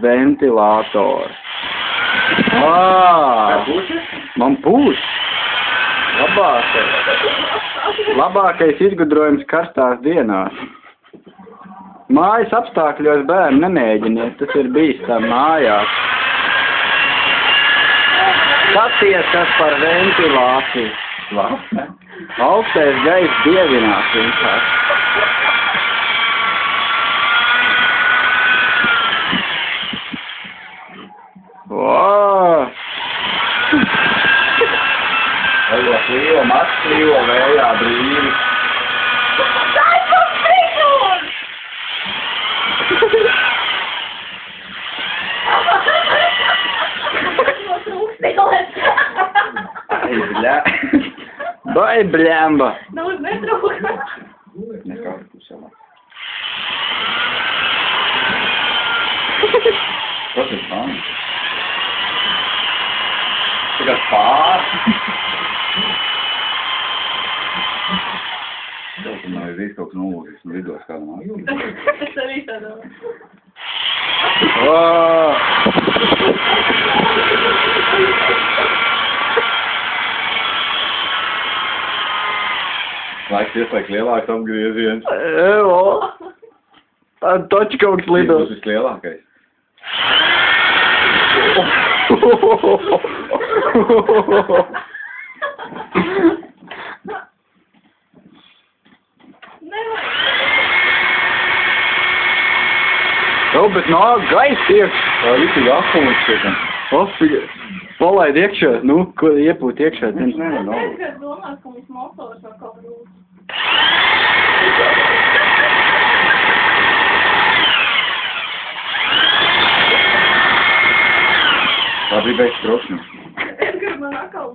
ventilators. Man pūš. Labākais izgudrojums karstās dienās. Mājas apstākļos bērni nemēģiniet, tas ir bīstami mājās. Skaties, kas par ventilāciju. Augstais gaiss dievinās vienkārši. Ejo klīvo, mats klīvo vējā brīvi. Vai bļemba! Nav uz netrūka. Nekādu puselā. Tas ir fani. Tagad pār. Tev nav izīt kaut kas nolūzis no vidos kādam ārgum. Es arī tā domāju. Laiks ieslēgt lielāks apgrieziens. Taču kaut kas lido. Tas vislielākais. Bet nāk gaisa iekšā. Tā visi ir akumuļs. Palaid iekšā, nu, ko iepūt iekšā. Es domāju, ka mums motors var kaut grūti. Tā bija beigts drošinu. Es gribu man atkal